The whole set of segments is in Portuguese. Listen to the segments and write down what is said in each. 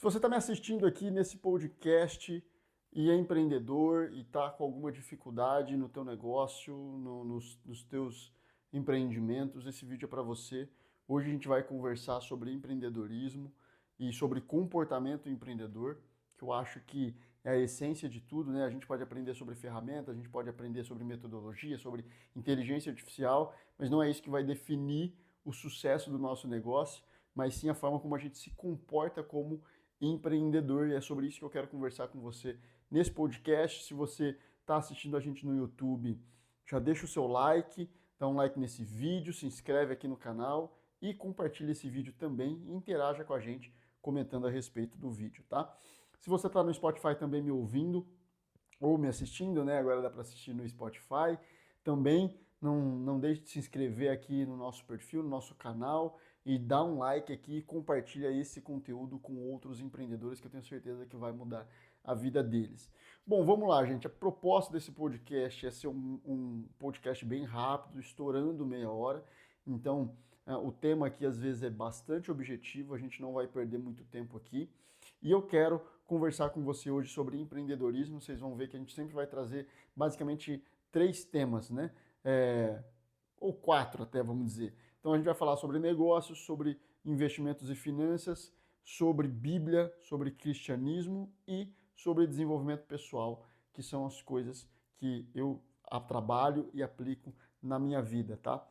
Se você está me assistindo aqui nesse podcast e é empreendedor e está com alguma dificuldade no teu negócio, nos teus empreendimentos, esse vídeo é para você. Hoje a gente vai conversar sobre empreendedorismo e sobre comportamento empreendedor, que eu acho que é a essência de tudo, né? A gente pode aprender sobre ferramentas, a gente pode aprender sobre metodologia, sobre inteligência artificial, mas não é isso que vai definir o sucesso do nosso negócio, mas sim a forma como a gente se comporta como empreendedor, e é sobre isso que eu quero conversar com você nesse podcast. Se você está assistindo a gente no YouTube, já deixa o seu like, dá um like nesse vídeo, se inscreve aqui no canal e compartilha esse vídeo também e interaja com a gente comentando a respeito do vídeo, tá? Se você está no Spotify também me ouvindo ou me assistindo, né? Agora dá para assistir no Spotify. Também não deixe de se inscrever aqui no nosso perfil, no nosso canal e dá um like aqui e compartilha esse conteúdo com outros empreendedores que eu tenho certeza que vai mudar a vida deles. Bom, vamos lá, gente. A proposta desse podcast é ser um podcast bem rápido, estourando meia hora. Então, o tema aqui às vezes é bastante objetivo, a gente não vai perder muito tempo aqui. E eu quero conversar com você hoje sobre empreendedorismo. Vocês vão ver que a gente sempre vai trazer basicamente 3 temas, né? Ou 4 até, vamos dizer. Então a gente vai falar sobre negócios, sobre investimentos e finanças, sobre Bíblia, sobre cristianismo e sobre desenvolvimento pessoal, que são as coisas que eu trabalho e aplico na minha vida, tá?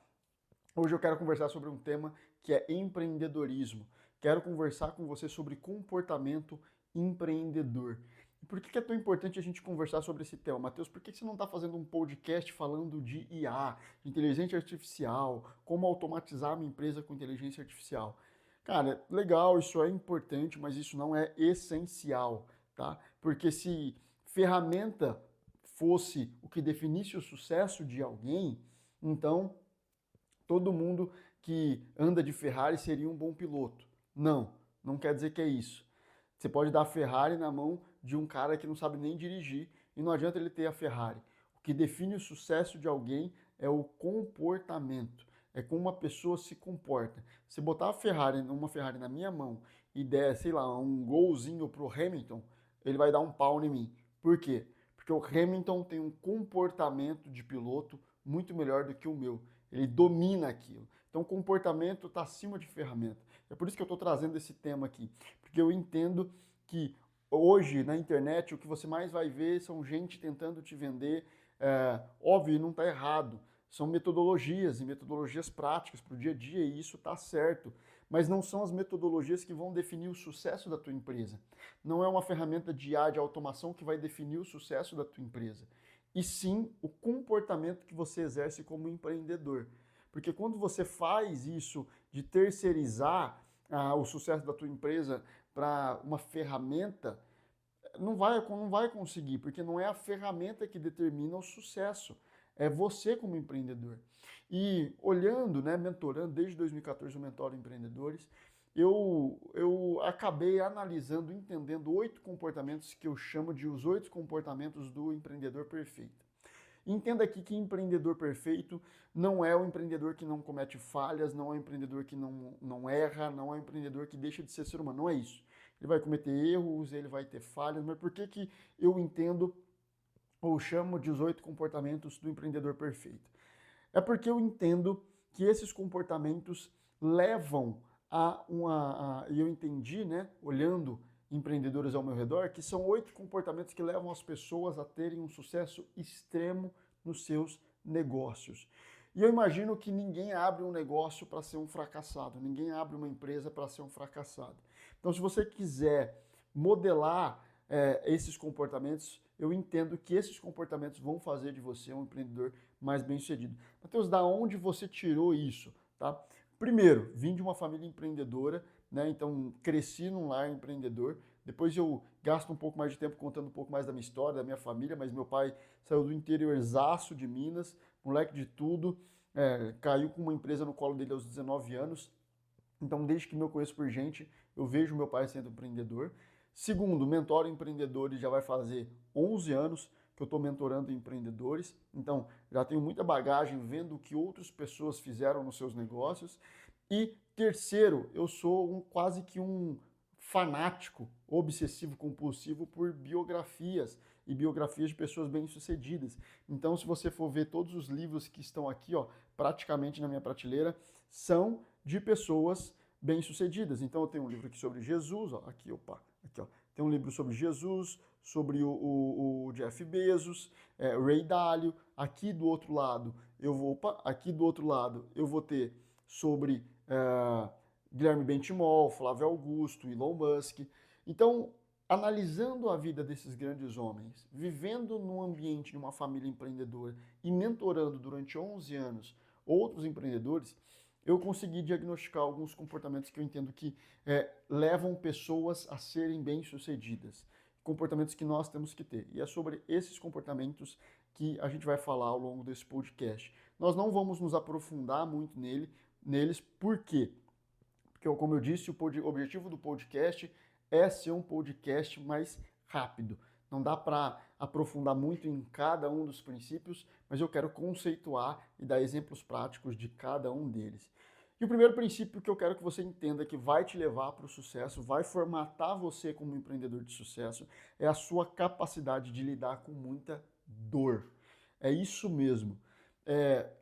Hoje eu quero conversar sobre um tema que é empreendedorismo. Quero conversar com você sobre comportamento empreendedor. E por que é tão importante a gente conversar sobre esse tema? Matheus, por que você não está fazendo um podcast falando de IA, de inteligência artificial, como automatizar a minha empresa com inteligência artificial? Cara, legal, isso é importante, mas isso não é essencial, tá? Porque se ferramenta fosse o que definisse o sucesso de alguém, então todo mundo que anda de Ferrari seria um bom piloto. Não, não quer dizer que é isso. Você pode dar a Ferrari na mão de um cara que não sabe nem dirigir e não adianta ele ter a Ferrari. O que define o sucesso de alguém é o comportamento, é como uma pessoa se comporta. Se botar uma Ferrari na minha mão e der, sei lá, um golzinho pro Hamilton, ele vai dar um pau em mim. Por quê? Porque o Hamilton tem um comportamento de piloto muito melhor do que o meu. Ele domina aquilo. Então, o comportamento está acima de ferramenta. É por isso que eu estou trazendo esse tema aqui. Porque eu entendo que hoje, na internet, o que você mais vai ver são gente tentando te vender. Óbvio, não está errado. São metodologias e metodologias práticas para o dia a dia, e isso está certo. Mas não são as metodologias que vão definir o sucesso da tua empresa. Não é uma ferramenta de IA, de automação, que vai definir o sucesso da tua empresa. E sim o comportamento que você exerce como empreendedor. Porque quando você faz isso de terceirizar o sucesso da tua empresa para uma ferramenta, não vai conseguir, porque não é a ferramenta que determina o sucesso. É você como empreendedor. E olhando, né, mentorando, desde 2014 eu mentoro empreendedores, eu acabei analisando, entendendo 8 comportamentos que eu chamo de os 8 comportamentos do empreendedor perfeito. Entenda aqui que empreendedor perfeito não é o empreendedor que não comete falhas, não é o empreendedor que não erra, não é o empreendedor que deixa de ser humano, não é isso. Ele vai cometer erros, ele vai ter falhas, mas por que eu entendo ou chamo de os 8 comportamentos do empreendedor perfeito? É porque eu entendo que esses comportamentos levam e eu entendi, né, olhando empreendedores ao meu redor, que são 8 comportamentos que levam as pessoas a terem um sucesso extremo nos seus negócios. E eu imagino que ninguém abre um negócio para ser um fracassado, ninguém abre uma empresa para ser um fracassado. Então, se você quiser modelar esses comportamentos, eu entendo que esses comportamentos vão fazer de você um empreendedor mais bem-sucedido. Matheus, da onde você tirou isso? Tá? Primeiro, vim de uma família empreendedora, né? Então cresci num lar empreendedor. Depois eu gasto um pouco mais de tempo contando um pouco mais da minha história, da minha família, mas meu pai saiu do interiorzaço de Minas, moleque de tudo, caiu com uma empresa no colo dele aos 19 anos. Então, desde que me conheço por gente, eu vejo meu pai sendo empreendedor. Segundo, mentoro empreendedores, já vai fazer 11 anos que eu estou mentorando empreendedores. Então, já tenho muita bagagem vendo o que outras pessoas fizeram nos seus negócios. E terceiro, eu sou quase que um fanático, obsessivo, compulsivo por biografias e biografias de pessoas bem-sucedidas. Então, se você for ver todos os livros que estão aqui, ó, praticamente na minha prateleira, são de pessoas bem-sucedidas. Então, eu tenho um livro aqui sobre Jesus, ó, aqui, opa, aqui, ó. Tem um livro sobre Jesus, sobre o Jeff Bezos, Ray Dalio. Aqui do outro lado, eu vou ter sobre Guilherme Bentimol, Flávio Augusto, Elon Musk. Então, analisando a vida desses grandes homens, vivendo num ambiente de uma família empreendedora e mentorando durante 11 anos outros empreendedores, eu consegui diagnosticar alguns comportamentos que eu entendo que levam pessoas a serem bem-sucedidas. Comportamentos que nós temos que ter. E é sobre esses comportamentos que a gente vai falar ao longo desse podcast. Nós não vamos nos aprofundar muito neles, por quê? Porque, como eu disse, o objetivo do podcast é ser um podcast mais rápido. Não dá para aprofundar muito em cada um dos princípios, mas eu quero conceituar e dar exemplos práticos de cada um deles. E o primeiro princípio que eu quero que você entenda que vai te levar para o sucesso, vai formatar você como empreendedor de sucesso, é a sua capacidade de lidar com muita dor. É isso mesmo.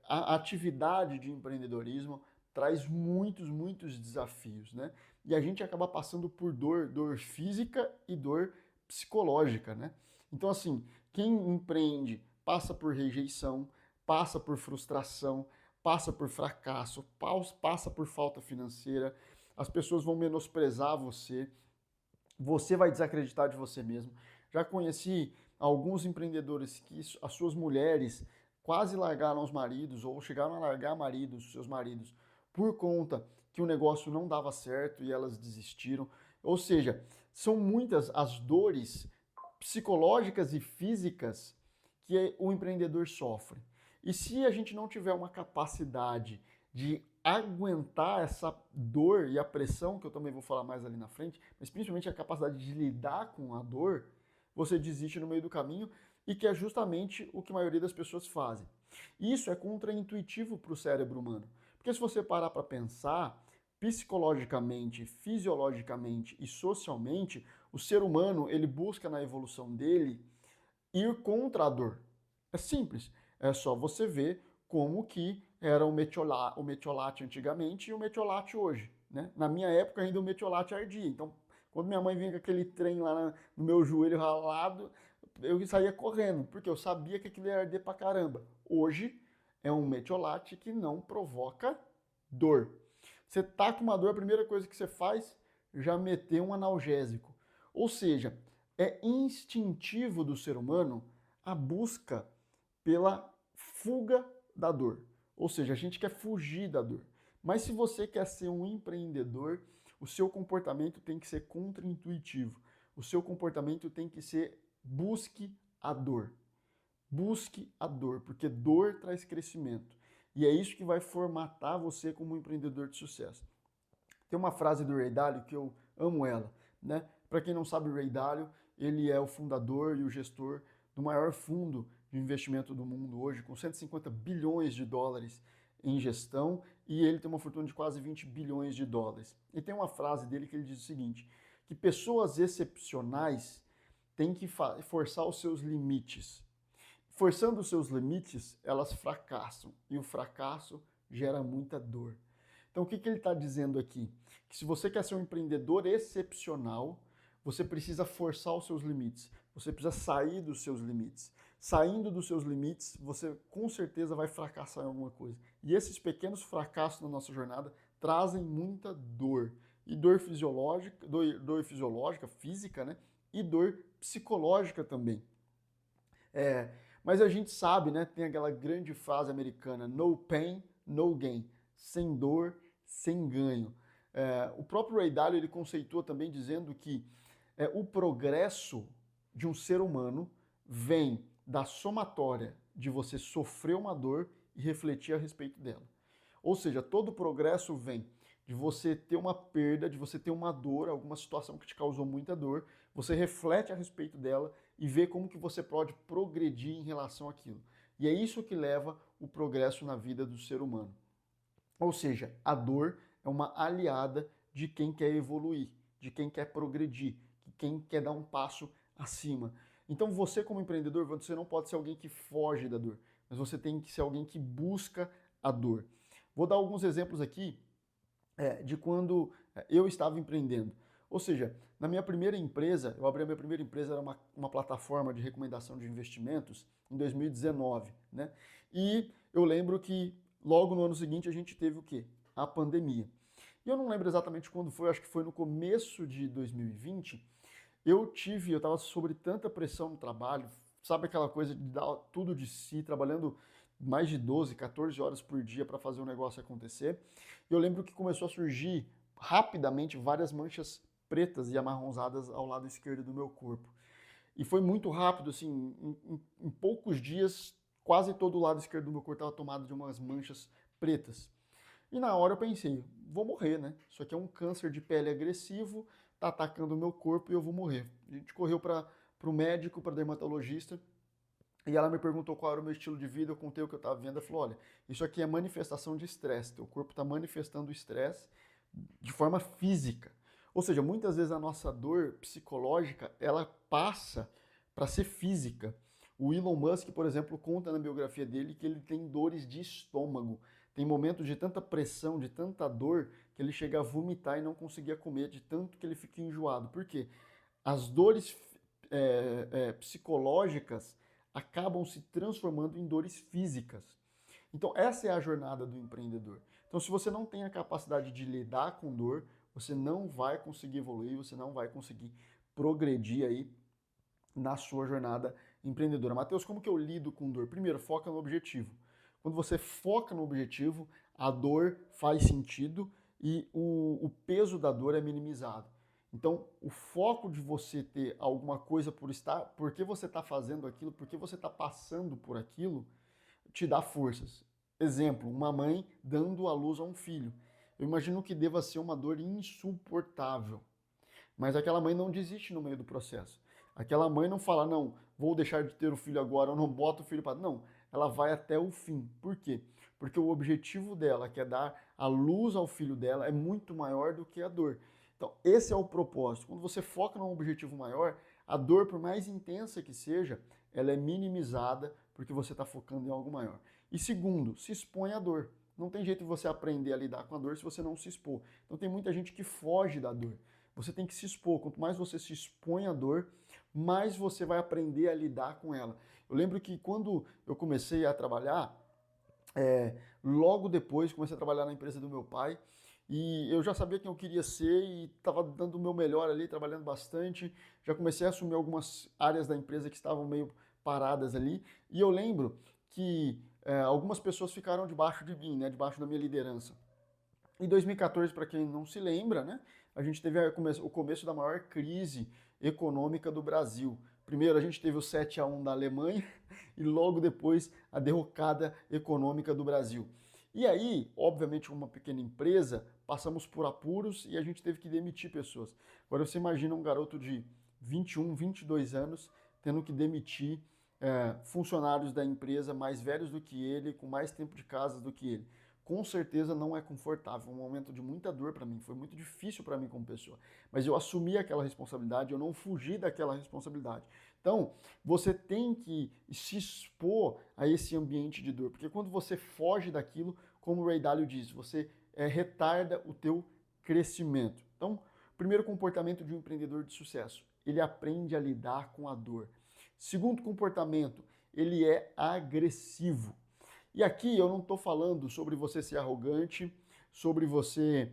A atividade de empreendedorismo traz muitos desafios, né? E a gente acaba passando por dor física e dor psicológica, né? Então, assim, quem empreende passa por rejeição, passa por frustração, passa por fracasso, passa por falta financeira, as pessoas vão menosprezar você, você vai desacreditar de você mesmo. Já conheci alguns empreendedores que as suas mulheres quase largaram os maridos ou chegaram a largar seus maridos, por conta que o negócio não dava certo e elas desistiram. Ou seja, são muitas as dores psicológicas e físicas que o empreendedor sofre. E se a gente não tiver uma capacidade de aguentar essa dor e a pressão, que eu também vou falar mais ali na frente, mas principalmente a capacidade de lidar com a dor, você desiste no meio do caminho, e que é justamente o que a maioria das pessoas fazem. Isso é contraintuitivo para o cérebro humano. Porque se você parar para pensar, psicologicamente, fisiologicamente e socialmente, o ser humano ele busca na evolução dele ir contra a dor. É simples. É só você ver como que era o metiolate antigamente e o metiolate hoje, né? Na minha época ainda o metiolate ardia. Então, quando minha mãe vinha com aquele trem lá no meu joelho ralado, eu saía correndo, porque eu sabia que aquilo ia arder pra caramba. Hoje é um metiolate que não provoca dor. Você tá com uma dor, a primeira coisa que você faz, já meter um analgésico. Ou seja, é instintivo do ser humano a busca pela fuga da dor. Ou seja, a gente quer fugir da dor. Mas se você quer ser um empreendedor, o seu comportamento tem que ser contraintuitivo. O seu comportamento tem que ser busque a dor. Busque a dor, porque dor traz crescimento. E é isso que vai formatar você como um empreendedor de sucesso. Tem uma frase do Ray Dalio que eu amo ela, né? Para quem não sabe, o Ray Dalio, ele é o fundador e o gestor do maior fundo de investimento do mundo hoje, com 150 bilhões de dólares em gestão, e ele tem uma fortuna de quase 20 bilhões de dólares. E tem uma frase dele que ele diz o seguinte, que pessoas excepcionais têm que forçar os seus limites. Forçando os seus limites, elas fracassam, e o fracasso gera muita dor. Então, o que ele está dizendo aqui? Que se você quer ser um empreendedor excepcional, você precisa forçar os seus limites, você precisa sair dos seus limites. Saindo dos seus limites, você com certeza vai fracassar em alguma coisa. E esses pequenos fracassos na nossa jornada trazem muita dor. E dor fisiológica, física, né? E dor psicológica também. Mas a gente sabe, né? Tem aquela grande frase americana, no pain, no gain. Sem dor, sem ganho. O próprio Ray Dalio ele conceitua também dizendo que o progresso de um ser humano vem da somatória de você sofrer uma dor e refletir a respeito dela. Ou seja, todo progresso vem de você ter uma perda, de você ter uma dor, alguma situação que te causou muita dor, você reflete a respeito dela e vê como que você pode progredir em relação àquilo. E é isso que leva o progresso na vida do ser humano. Ou seja, a dor é uma aliada de quem quer evoluir. de quem quer progredir, de quem quer dar um passo acima. Então você como empreendedor, você não pode ser alguém que foge da dor, mas você tem que ser alguém que busca a dor. Vou dar alguns exemplos aqui de quando eu estava empreendendo. Ou seja, na minha primeira empresa, eu abri a minha primeira empresa, era uma plataforma de recomendação de investimentos, em 2019, né? E eu lembro que logo no ano seguinte a gente teve o quê? A pandemia. E eu não lembro exatamente quando foi, acho que foi no começo de 2020, eu estava sob tanta pressão no trabalho, sabe aquela coisa de dar tudo de si, trabalhando mais de 12, 14 horas por dia para fazer o negócio acontecer. E eu lembro que começou a surgir rapidamente várias manchas pretas e amarronzadas ao lado esquerdo do meu corpo. E foi muito rápido, assim, em poucos dias, quase todo o lado esquerdo do meu corpo estava tomado de umas manchas pretas. E na hora eu pensei, vou morrer, né? Isso aqui é um câncer de pele agressivo, tá atacando o meu corpo e eu vou morrer. A gente correu para o médico, para dermatologista, e ela me perguntou qual era o meu estilo de vida, eu contei o que eu estava vendo, ela falou, olha, isso aqui é manifestação de estresse, teu corpo está manifestando estresse de forma física. Ou seja, muitas vezes a nossa dor psicológica, ela passa para ser física. O Elon Musk, por exemplo, conta na biografia dele que ele tem dores de estômago. Tem momentos de tanta pressão, de tanta dor, que ele chega a vomitar e não conseguia comer, de tanto que ele fica enjoado. Por quê? As dores psicológicas acabam se transformando em dores físicas. Então, essa é a jornada do empreendedor. Então, se você não tem a capacidade de lidar com dor, você não vai conseguir evoluir, você não vai conseguir progredir aí na sua jornada empreendedora. Matheus, como que eu lido com dor? Primeiro, foca no objetivo. Quando você foca no objetivo, a dor faz sentido e o peso da dor é minimizado. Então, o foco de você ter alguma coisa por que você está fazendo aquilo, por que você está passando por aquilo, te dá forças. Exemplo, uma mãe dando à luz a um filho. Eu imagino que deva ser uma dor insuportável. Mas aquela mãe não desiste no meio do processo. Aquela mãe não fala, não, vou deixar de ter o filho agora, eu não boto o filho para... Não, ela vai até o fim. Por quê? Porque o objetivo dela, que é dar a luz ao filho dela, é muito maior do que a dor. Então, esse é o propósito. Quando você foca num objetivo maior, a dor, por mais intensa que seja, ela é minimizada porque você está focando em algo maior. E segundo, se expõe à dor. Não tem jeito de você aprender a lidar com a dor se você não se expor. Então tem muita gente que foge da dor. Você tem que se expor. Quanto mais você se expõe à dor, mais você vai aprender a lidar com ela. Eu lembro que quando eu comecei a trabalhar, logo depois comecei a trabalhar na empresa do meu pai, e eu já sabia quem eu queria ser e estava dando o meu melhor ali, trabalhando bastante. Já comecei a assumir algumas áreas da empresa que estavam meio paradas ali. E eu lembro que algumas pessoas ficaram debaixo de mim, né, debaixo da minha liderança. Em 2014, para quem não se lembra, né, a gente teve o começo da maior crise econômica do Brasil. Primeiro a gente teve o 7-1 da Alemanha e logo depois a derrocada econômica do Brasil. E aí, obviamente, uma pequena empresa, passamos por apuros e a gente teve que demitir pessoas. Agora você imagina um garoto de 21, 22 anos tendo que demitir funcionários da empresa mais velhos do que ele, com mais tempo de casa do que ele. Com certeza não é confortável, um momento de muita dor para mim, foi muito difícil para mim como pessoa, mas eu assumi aquela responsabilidade, eu não fugi daquela responsabilidade. Então, você tem que se expor a esse ambiente de dor, porque quando você foge daquilo, como o Ray Dalio diz, você retarda o teu crescimento. Então, o primeiro comportamento de um empreendedor de sucesso, ele aprende a lidar com a dor. Segundo comportamento, ele é agressivo. E aqui eu não estou falando sobre você ser arrogante, sobre você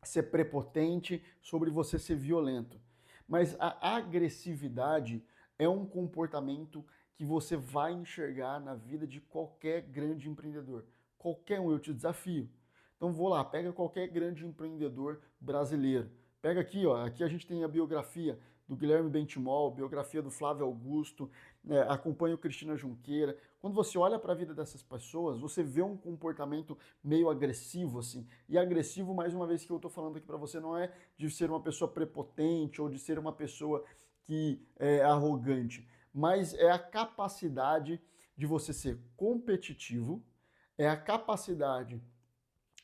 ser prepotente, sobre você ser violento. Mas a agressividade é um comportamento que você vai enxergar na vida de qualquer grande empreendedor. Qualquer um, eu te desafio. Então vou lá, pega qualquer grande empreendedor brasileiro. Pega aqui, ó, aqui a gente tem a biografia do Guilherme Bentimol, biografia do Flávio Augusto, acompanha o Cristina Junqueira. Quando você olha para a vida dessas pessoas, você vê um comportamento meio agressivo, assim. E agressivo, mais uma vez que eu estou falando aqui para você, não é de ser uma pessoa prepotente ou de ser uma pessoa que é arrogante, mas é a capacidade de você ser competitivo, é a capacidade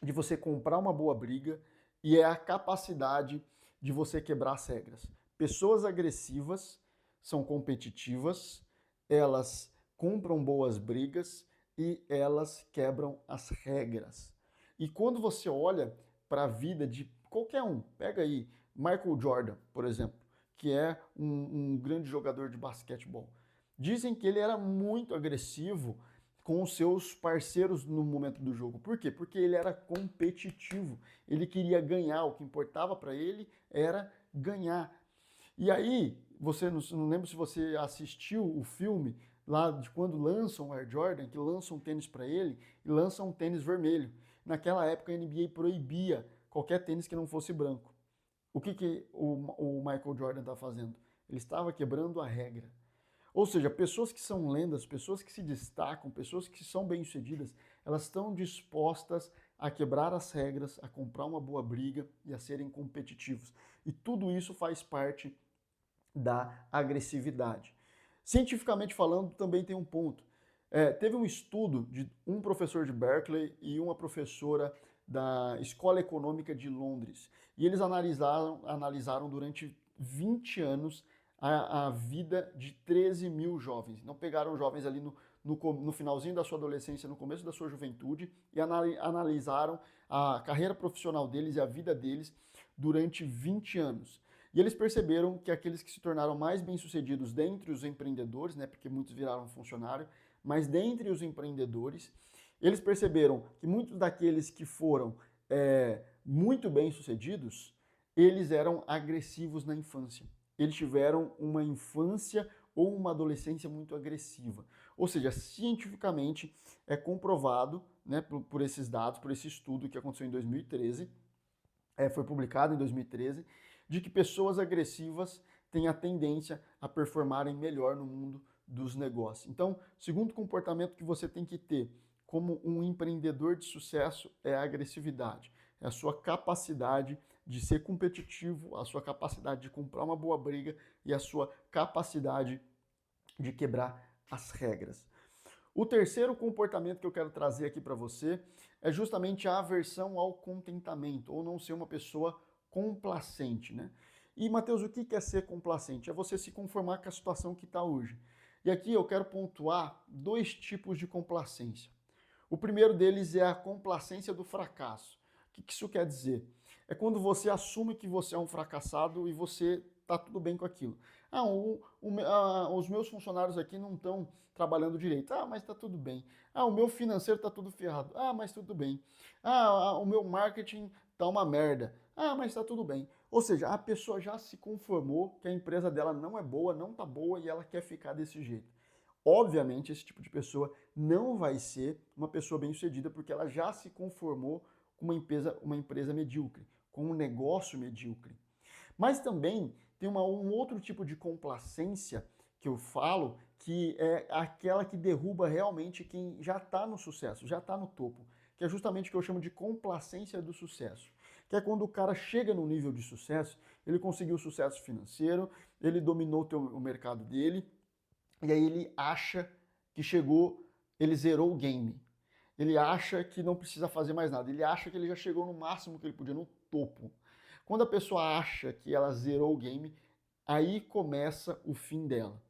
de você comprar uma boa briga e é a capacidade de você quebrar as regras. Pessoas agressivas são competitivas, elas compram boas brigas e elas quebram as regras. E quando você olha para a vida de qualquer um, pega aí Michael Jordan, por exemplo, que é um grande jogador de basquetebol. Dizem que ele era muito agressivo com os seus parceiros no momento do jogo. Por quê? Porque ele era competitivo. Ele queria ganhar. O que importava para ele era ganhar. E aí, você não lembro se você assistiu o filme lá de quando lançam o Air Jordan, que lançam um tênis para ele e lançam um tênis vermelho. Naquela época a NBA proibia qualquer tênis que não fosse branco. O que o Michael Jordan está fazendo? Ele estava quebrando a regra. Ou seja, pessoas que são lendas, pessoas que se destacam, pessoas que são bem-sucedidas, elas estão dispostas a quebrar as regras, a comprar uma boa briga e a serem competitivos. E tudo isso faz parte da agressividade. Cientificamente falando, também tem um ponto. Teve um estudo de um professor de Berkeley e uma professora da Escola Econômica de Londres. E eles analisaram durante 20 anos a vida de 13 mil jovens. Não pegaram jovens ali no finalzinho da sua adolescência, no começo da sua juventude, e analisaram a carreira profissional deles e a vida deles durante 20 anos. E eles perceberam que aqueles que se tornaram mais bem-sucedidos dentre os empreendedores, né, porque muitos viraram funcionário, mas dentre os empreendedores, eles perceberam que muitos daqueles que foram muito bem-sucedidos, eles eram agressivos na infância. Eles tiveram uma infância ou uma adolescência muito agressiva. Ou seja, cientificamente é comprovado, né, por esses dados, por esse estudo que aconteceu em 2013, foi publicado em 2013, de que pessoas agressivas têm a tendência a performarem melhor no mundo dos negócios. Então, segundo comportamento que você tem que ter como um empreendedor de sucesso é a agressividade. É a sua capacidade de ser competitivo, a sua capacidade de comprar uma boa briga e a sua capacidade de quebrar as regras. O terceiro comportamento que eu quero trazer aqui para você é justamente a aversão ao contentamento, ou não ser uma pessoa complacente, né? E, Matheus, o que é ser complacente? É você se conformar com a situação que está hoje. E aqui eu quero pontuar 2 tipos de complacência. O primeiro deles é a complacência do fracasso. O que isso quer dizer? É quando você assume que você é um fracassado e você está tudo bem com aquilo. Os meus funcionários aqui não estão trabalhando direito. Mas está tudo bem. O meu financeiro está tudo ferrado. Mas tudo bem. O meu marketing está uma merda. Mas está tudo bem. Ou seja, a pessoa já se conformou que a empresa dela não é boa, não está boa e ela quer ficar desse jeito. Obviamente, esse tipo de pessoa não vai ser uma pessoa bem-sucedida porque ela já se conformou com uma empresa medíocre, com um negócio medíocre. Mas também tem um outro tipo de complacência que eu falo, que é aquela que derruba realmente quem já está no sucesso, já está no topo, que é justamente o que eu chamo de complacência do sucesso. Que é quando o cara chega no nível de sucesso, ele conseguiu sucesso financeiro, ele dominou o mercado dele, e aí ele acha que chegou, ele zerou o game. Ele acha que não precisa fazer mais nada. Ele acha que ele já chegou no máximo que ele podia, no topo. Quando a pessoa acha que ela zerou o game, aí começa o fim dela.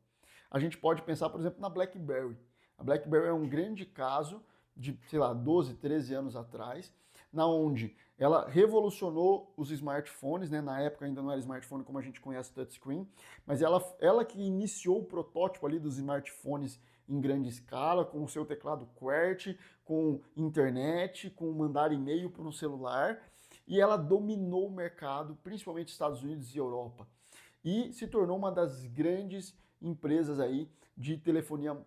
A gente pode pensar, por exemplo, na BlackBerry. A BlackBerry é um grande caso de, 12, 13 anos atrás, na onde ela revolucionou os smartphones, né? Na época ainda não era smartphone como a gente conhece touchscreen, mas ela que iniciou o protótipo ali dos smartphones em grande escala, com o seu teclado QWERTY, com internet, com mandar e-mail para um celular, e ela dominou o mercado, principalmente Estados Unidos e Europa, e se tornou uma das grandes empresas aí de telefonia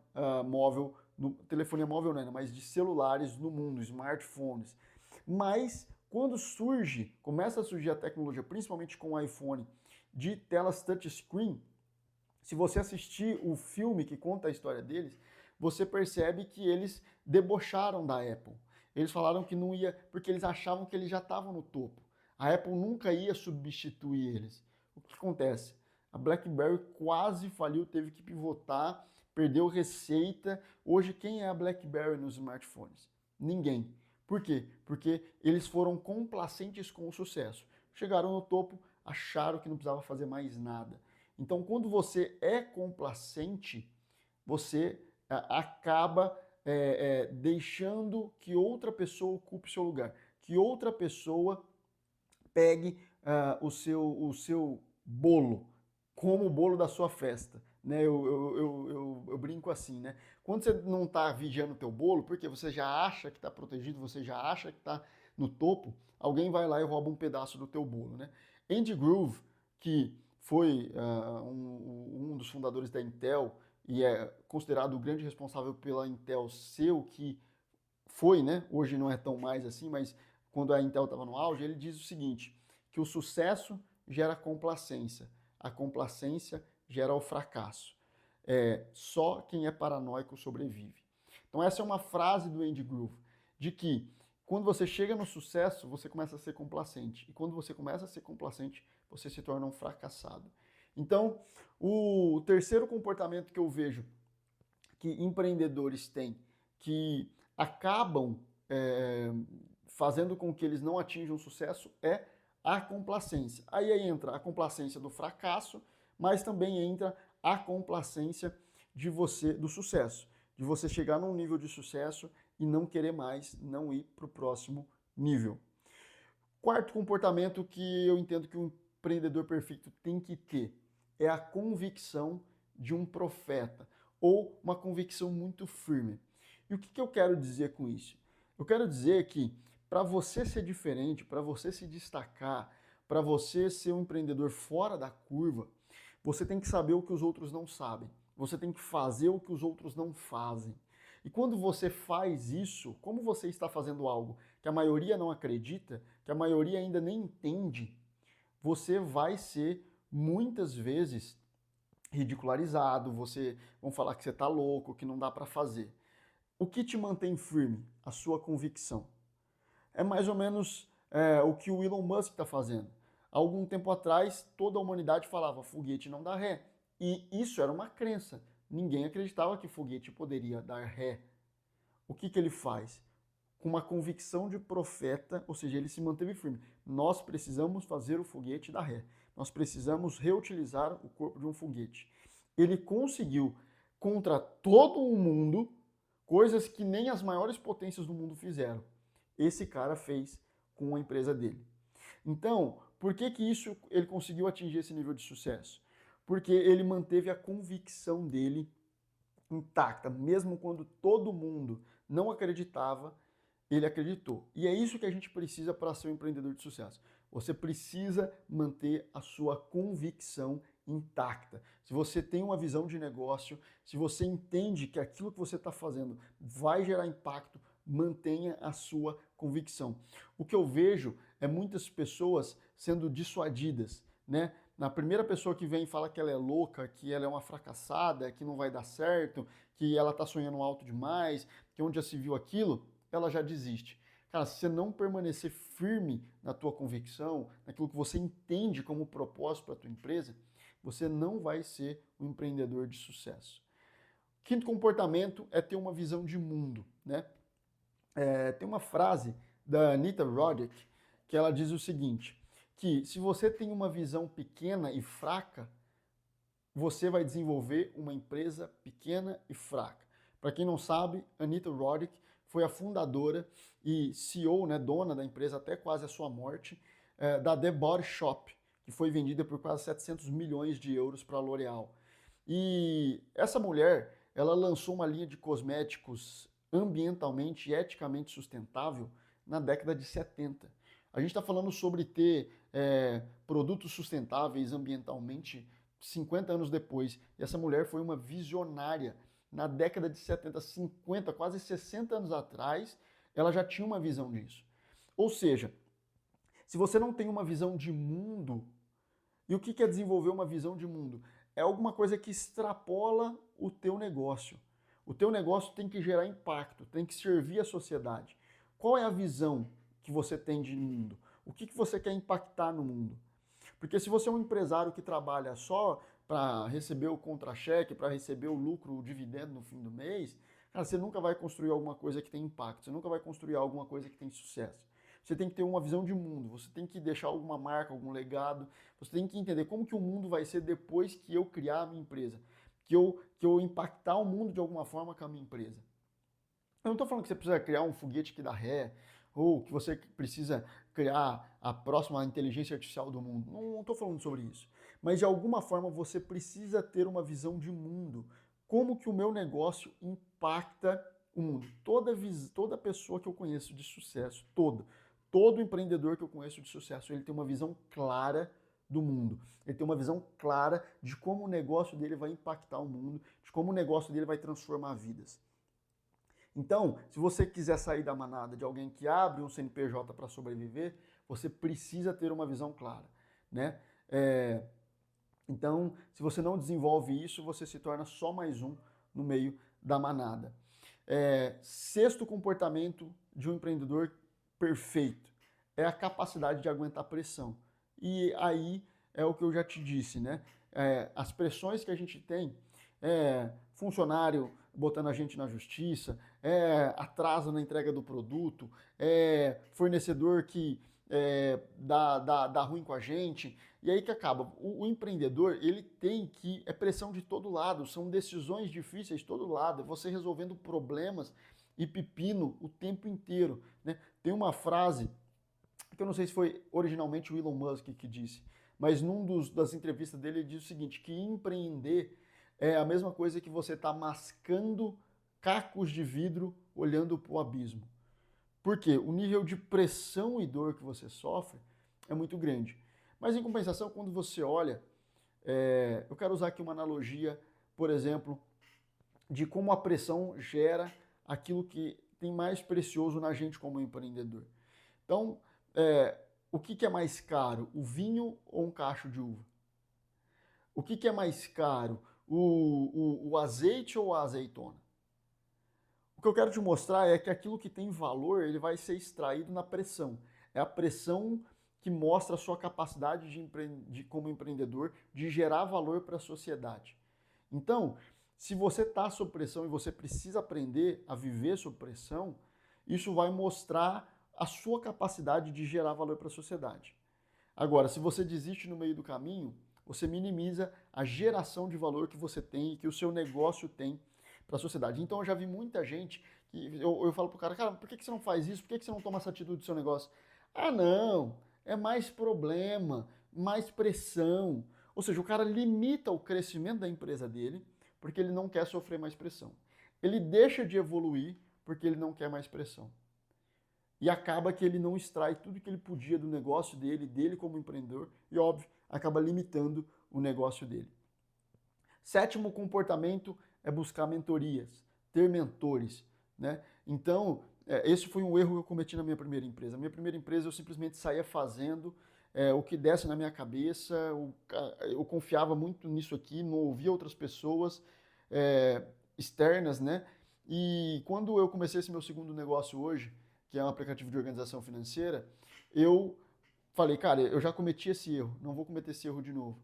móvel, telefonia móvel não, mas de celulares no mundo, smartphones. Mas quando começa a surgir a tecnologia, principalmente com o iPhone, de telas touchscreen, se você assistir o filme que conta a história deles, você percebe que eles debocharam da Apple. Eles falaram que não ia, porque eles achavam que eles já estavam no topo. A Apple nunca ia substituir eles. O que acontece? A BlackBerry quase faliu, teve que pivotar, perdeu receita. Hoje, quem é a BlackBerry nos smartphones? Ninguém. Por quê? Porque eles foram complacentes com o sucesso. Chegaram no topo, acharam que não precisava fazer mais nada. Então, quando você é complacente, você acaba deixando que outra pessoa ocupe seu lugar, que outra pessoa pegue o seu bolo, como o bolo da sua festa. Né? Eu brinco assim, né? Quando você não está vigiando o teu bolo, porque você já acha que está protegido, você já acha que está no topo, alguém vai lá e rouba um pedaço do teu bolo, né? Andy Grove, que foi um dos fundadores da Intel e é considerado o grande responsável pela Intel ser o que foi, né? Hoje não é tão mais assim, mas quando a Intel estava no auge, ele diz o seguinte, que o sucesso gera complacência, a complacência gera o fracasso. Só quem é paranoico sobrevive. Então essa é uma frase do Andy Grove, de que quando você chega no sucesso, você começa a ser complacente. E quando você começa a ser complacente, você se torna um fracassado. Então, o terceiro comportamento que eu vejo que empreendedores têm, que acabam fazendo com que eles não atinjam sucesso, é a complacência. Aí entra a complacência do fracasso, mas também entra a complacência do sucesso, de você chegar num nível de sucesso e não querer mais, não ir para o próximo nível. Quarto comportamento que eu entendo que um empreendedor perfeito tem que ter é a convicção de um profeta, ou uma convicção muito firme. E o que eu quero dizer com isso? Eu quero dizer que para você ser diferente, para você se destacar, para você ser um empreendedor fora da curva, você tem que saber o que os outros não sabem. Você tem que fazer o que os outros não fazem. E quando você faz isso, como você está fazendo algo que a maioria não acredita, que a maioria ainda nem entende, você vai ser muitas vezes ridicularizado, vão falar que você está louco, que não dá para fazer. O que te mantém firme? A sua convicção. É mais ou menos o que o Elon Musk está fazendo. Há algum tempo atrás, toda a humanidade falava foguete não dá ré. E isso era uma crença. Ninguém acreditava que foguete poderia dar ré. O que ele faz? Com uma convicção de profeta, ou seja, ele se manteve firme. Nós precisamos fazer o foguete dar ré. Nós precisamos reutilizar o corpo de um foguete. Ele conseguiu, contra todo o mundo, coisas que nem as maiores potências do mundo fizeram. Esse cara fez com a empresa dele. Então, por que isso ele conseguiu atingir esse nível de sucesso? Porque ele manteve a convicção dele intacta, mesmo quando todo mundo não acreditava, ele acreditou. E é isso que a gente precisa para ser um empreendedor de sucesso. Você precisa manter a sua convicção intacta. Se você tem uma visão de negócio, se você entende que aquilo que você está fazendo vai gerar impacto, mantenha a sua convicção. O que eu vejo é muitas pessoas sendo dissuadidas, né? Na primeira pessoa que vem e fala que ela é louca, que ela é uma fracassada, que não vai dar certo, que ela está sonhando alto demais, que onde já se viu aquilo, ela já desiste. Cara, se você não permanecer firme na tua convicção, naquilo que você entende como propósito para a tua empresa, você não vai ser um empreendedor de sucesso. Quinto comportamento é ter uma visão de mundo, né? Tem uma frase da Anita Roddick que ela diz o seguinte, que se você tem uma visão pequena e fraca, você vai desenvolver uma empresa pequena e fraca. Para quem não sabe, Anita Roddick foi a fundadora e CEO, né, dona da empresa até quase a sua morte, da The Body Shop, que foi vendida por quase 700 milhões de euros para a L'Oréal. E essa mulher, ela lançou uma linha de cosméticos ambientalmente e eticamente sustentável na década de 70. A gente está falando sobre ter produtos sustentáveis ambientalmente 50 anos depois. E essa mulher foi uma visionária. Na década de 70, 50, quase 60 anos atrás, ela já tinha uma visão disso. Ou seja, se você não tem uma visão de mundo, e o que é desenvolver uma visão de mundo? É alguma coisa que extrapola o teu negócio. O teu negócio tem que gerar impacto, tem que servir a sociedade. Qual é a visão que você tem de mundo? O que você quer impactar no mundo? Porque se você é um empresário que trabalha só para receber o contra-cheque, para receber o lucro, o dividendo no fim do mês, cara, você nunca vai construir alguma coisa que tem impacto, você nunca vai construir alguma coisa que tem sucesso. você tem que ter uma visão de mundo, você tem que deixar alguma marca, algum legado, você tem que entender como que o mundo vai ser depois que eu criar a minha empresa, que eu impactar o mundo de alguma forma com a minha empresa. Eu não estou falando que você precisa criar um foguete que dá ré, ou que você precisa criar a próxima inteligência artificial do mundo. Não estou falando sobre isso. Mas de alguma forma você precisa ter uma visão de mundo. Como que o meu negócio impacta o mundo? Toda pessoa que eu conheço de sucesso, todo empreendedor que eu conheço de sucesso, ele tem uma visão clara do mundo. Ele tem uma visão clara de como o negócio dele vai impactar o mundo, de como o negócio dele vai transformar vidas. Então, se você quiser sair da manada de alguém que abre um CNPJ para sobreviver, você precisa ter uma visão clara, né? Então, se você não desenvolve isso, você se torna só mais um no meio da manada. Sexto comportamento de um empreendedor perfeito é a capacidade de aguentar pressão. E aí é o que eu já te disse, né? As pressões que a gente tem, funcionário botando a gente na justiça, atraso na entrega do produto, fornecedor que dá ruim com a gente, e aí que acaba. O empreendedor, ele tem que, pressão de todo lado, são decisões difíceis de todo lado, é você resolvendo problemas e pepino o tempo inteiro, né? Tem uma frase, que eu não sei se foi originalmente o Elon Musk que disse, mas das entrevistas dele ele diz o seguinte, que empreender é a mesma coisa que você está mascando cacos de vidro olhando para o abismo. Por quê? O nível de pressão e dor que você sofre é muito grande. Mas em compensação, quando você olha, eu quero usar aqui uma analogia, por exemplo, de como a pressão gera aquilo que tem mais precioso na gente como empreendedor. Então, o que é mais caro, o vinho ou um cacho de uva? O que é mais caro, o azeite ou a azeitona? O que eu quero te mostrar é que aquilo que tem valor, ele vai ser extraído na pressão. É a pressão que mostra a sua capacidade como empreendedor de gerar valor para a sociedade. Então, se você está sob pressão e você precisa aprender a viver sob pressão, isso vai mostrar a sua capacidade de gerar valor para a sociedade. Agora, se você desiste no meio do caminho, você minimiza a geração de valor que você tem e que o seu negócio tem para a sociedade. Então eu já vi muita gente que eu falo pro cara, por que você não faz isso? Por que você não toma essa atitude do seu negócio? Ah, não, é mais problema, mais pressão. Ou seja, o cara limita o crescimento da empresa dele porque ele não quer sofrer mais pressão. Ele deixa de evoluir porque ele não quer mais pressão. E acaba que ele não extrai tudo que ele podia do negócio dele como empreendedor, e óbvio, acaba limitando o negócio dele. Sétimo comportamento é buscar mentorias, ter mentores, né? Então, esse foi um erro que eu cometi na minha primeira empresa. A minha primeira empresa eu simplesmente saía fazendo o que desse na minha cabeça, eu confiava muito nisso aqui, não ouvia outras pessoas externas, né? E quando eu comecei esse meu segundo negócio hoje, que é um aplicativo de organização financeira, eu falei, cara, eu já cometi esse erro, não vou cometer esse erro de novo.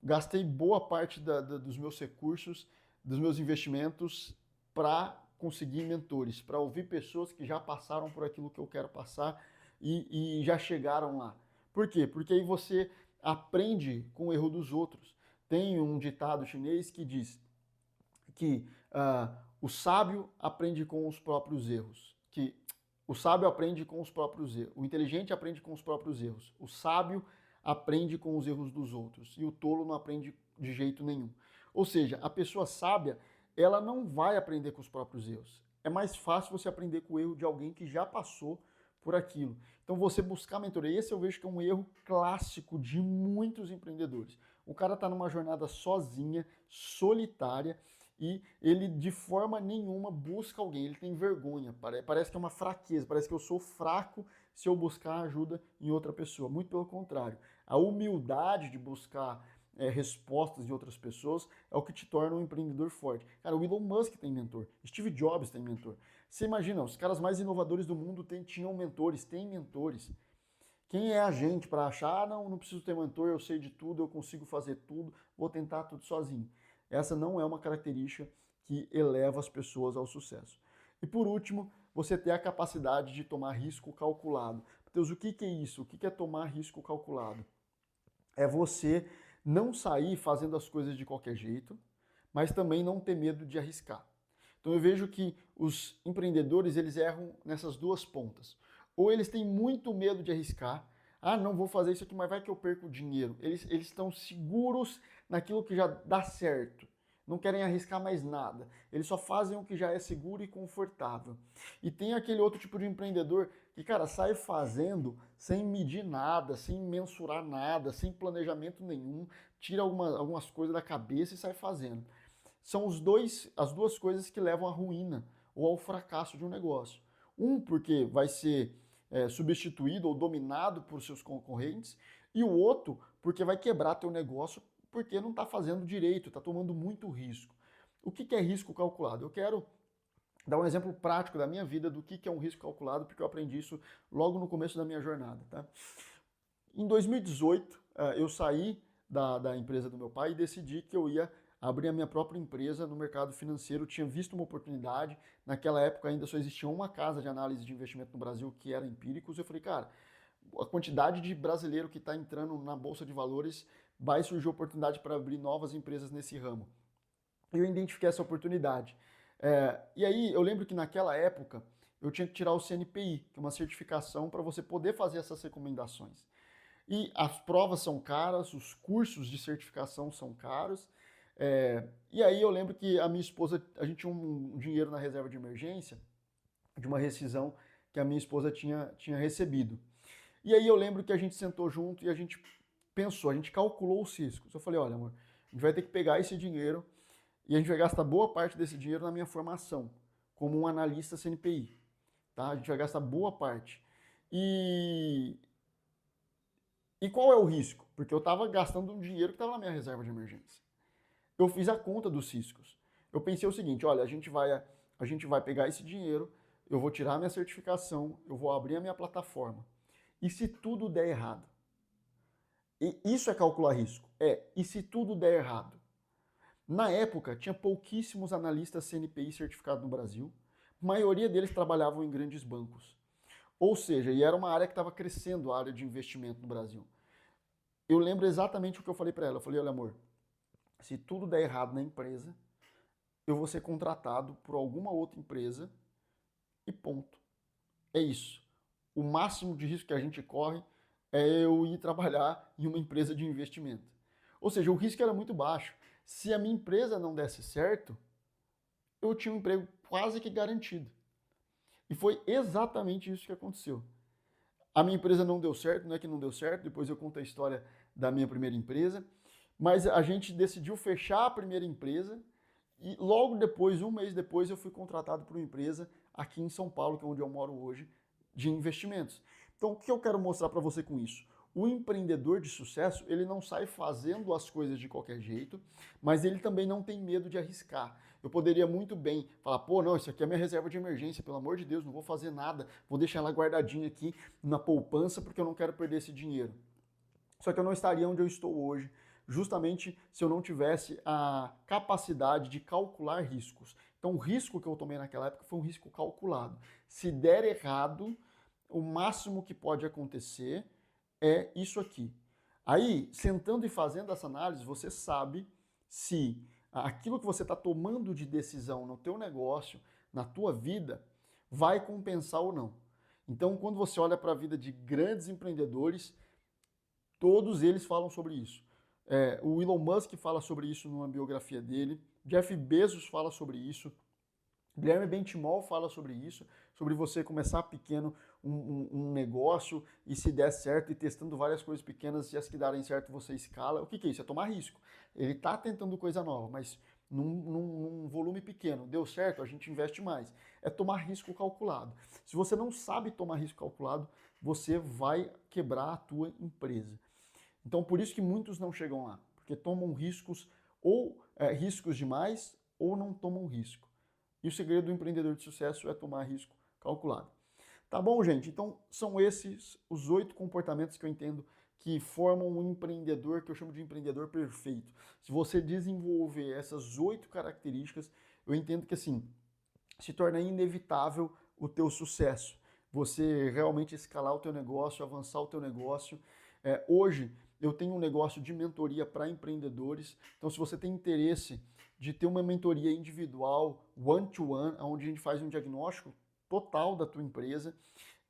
Gastei boa parte dos meus recursos, dos meus investimentos para conseguir mentores, para ouvir pessoas que já passaram por aquilo que eu quero passar e já chegaram lá. Por quê? Porque aí você aprende com o erro dos outros. Tem um ditado chinês que diz que o sábio aprende com os próprios erros, que o sábio aprende com os próprios erros, o inteligente aprende com os próprios erros, o sábio aprende com os erros dos outros e o tolo não aprende de jeito nenhum. Ou seja, a pessoa sábia, ela não vai aprender com os próprios erros. É mais fácil você aprender com o erro de alguém que já passou por aquilo. Então você buscar mentoria, esse eu vejo que é um erro clássico de muitos empreendedores. O cara está numa jornada sozinha, solitária, e ele de forma nenhuma busca alguém, ele tem vergonha, parece que é uma fraqueza, parece que eu sou fraco se eu buscar ajuda em outra pessoa. Muito pelo contrário, a humildade de buscar respostas de outras pessoas é o que te torna um empreendedor forte. Cara, o Elon Musk tem mentor, Steve Jobs tem mentor. Você imagina, os caras mais inovadores do mundo tinham mentores, têm mentores. Quem é a gente para achar, não preciso ter mentor, eu sei de tudo, eu consigo fazer tudo, vou tentar tudo sozinho. Essa não é uma característica que eleva as pessoas ao sucesso. E por último, você ter a capacidade de tomar risco calculado. Matheus, o que que é isso? O que que é tomar risco calculado? É você não sair fazendo as coisas de qualquer jeito, mas também não ter medo de arriscar. Então eu vejo que os empreendedores, eles erram nessas duas pontas. Ou eles têm muito medo de arriscar, ah, não vou fazer isso aqui, mas vai que eu perco dinheiro. Eles estão seguros naquilo que já dá certo. Não querem arriscar mais nada. Eles só fazem o que já é seguro e confortável. E tem aquele outro tipo de empreendedor que, cara, sai fazendo sem medir nada, sem mensurar nada, sem planejamento nenhum, tira algumas coisas da cabeça e sai fazendo. São as duas coisas que levam à ruína ou ao fracasso de um negócio. Um, porque vai ser substituído ou dominado por seus concorrentes, e o outro, porque vai quebrar teu negócio porque não está fazendo direito, está tomando muito risco. O que é risco calculado? Eu quero dar um exemplo prático da minha vida do que é um risco calculado, porque eu aprendi isso logo no começo da minha jornada. Tá? Em 2018, eu saí da empresa do meu pai e decidi que eu ia abrir a minha própria empresa no mercado financeiro. Eu tinha visto uma oportunidade. Naquela época ainda só existia uma casa de análise de investimento no Brasil que era Empíricos. Eu falei, cara, a quantidade de brasileiro que está entrando na Bolsa de Valores, vai surgir oportunidade para abrir novas empresas nesse ramo. Eu identifiquei essa oportunidade. E aí eu lembro que naquela época eu tinha que tirar o CNPI, que é uma certificação para você poder fazer essas recomendações. E as provas são caras, os cursos de certificação são caros. E aí eu lembro que a minha esposa, a gente tinha um dinheiro na reserva de emergência, de uma rescisão que a minha esposa tinha recebido. E aí eu lembro que a gente sentou junto e a gente pensou, a gente calculou os riscos. Eu falei, olha amor, a gente vai ter que pegar esse dinheiro e a gente vai gastar boa parte desse dinheiro na minha formação, como um analista CNPI. Tá? A gente vai gastar boa parte. E qual é o risco? Porque eu estava gastando um dinheiro que estava na minha reserva de emergência. Eu fiz a conta dos riscos. Eu pensei o seguinte, olha, a gente vai pegar esse dinheiro, eu vou tirar a minha certificação, eu vou abrir a minha plataforma. E se tudo der errado? E isso é calcular risco. E se tudo der errado? Na época, tinha pouquíssimos analistas CNPI certificados no Brasil. A maioria deles trabalhavam em grandes bancos. Ou seja, e era uma área que estava crescendo, a área de investimento no Brasil. Eu lembro exatamente o que eu falei para ela. Eu falei, olha amor, se tudo der errado na empresa, eu vou ser contratado por alguma outra empresa e ponto. É isso. O máximo de risco que a gente corre é eu ir trabalhar em uma empresa de investimento. Ou seja, o risco era muito baixo. Se a minha empresa não desse certo, eu tinha um emprego quase que garantido. E foi exatamente isso que aconteceu. A minha empresa não deu certo, não é que não deu certo, depois eu conto a história da minha primeira empresa, mas a gente decidiu fechar a primeira empresa e logo depois, um mês depois, eu fui contratado por uma empresa aqui em São Paulo, que é onde eu moro hoje, de investimentos. Então, o que eu quero mostrar para você com isso? O empreendedor de sucesso, ele não sai fazendo as coisas de qualquer jeito, mas ele também não tem medo de arriscar. Eu poderia muito bem falar, pô, não, isso aqui é minha reserva de emergência, pelo amor de Deus, não vou fazer nada, vou deixar ela guardadinha aqui na poupança porque eu não quero perder esse dinheiro. Só que eu não estaria onde eu estou hoje, justamente se eu não tivesse a capacidade de calcular riscos. Então, o risco que eu tomei naquela época foi um risco calculado. Se der errado, o máximo que pode acontecer é isso aqui. Aí, sentando e fazendo essa análise, você sabe se aquilo que você está tomando de decisão no teu negócio, na tua vida, vai compensar ou não. Então, quando você olha para a vida de grandes empreendedores, todos eles falam sobre isso. O Elon Musk fala sobre isso numa biografia dele, Jeff Bezos fala sobre isso, Guilherme Benchimol fala sobre isso, sobre você começar pequeno um negócio e se der certo e testando várias coisas pequenas e as que darem certo você escala. O que é isso? É tomar risco. Ele está tentando coisa nova, mas num volume pequeno. Deu certo, a gente investe mais. É tomar risco calculado. Se você não sabe tomar risco calculado, você vai quebrar a tua empresa. Então, por isso que muitos não chegam lá, porque tomam riscos ou riscos demais ou não tomam risco. E o segredo do empreendedor de sucesso é tomar risco calculado. Tá bom, gente? Então, são esses os 8 comportamentos que eu entendo que formam um empreendedor, que eu chamo de empreendedor perfeito. Se você desenvolver essas 8 características, eu entendo que, assim, se torna inevitável o teu sucesso. você realmente escalar o teu negócio, avançar o teu negócio. Hoje eu tenho um negócio de mentoria para empreendedores, então se você tem interesse de ter uma mentoria individual, one-to-one, onde a gente faz um diagnóstico total da tua empresa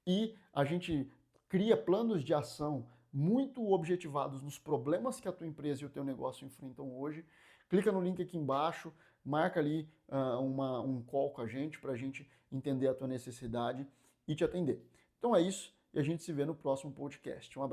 e a gente cria planos de ação muito objetivados nos problemas que a tua empresa e o teu negócio enfrentam hoje, clica no link aqui embaixo, marca ali um call com a gente para a gente entender a tua necessidade e te atender. Então é isso e a gente se vê no próximo podcast. Um abraço.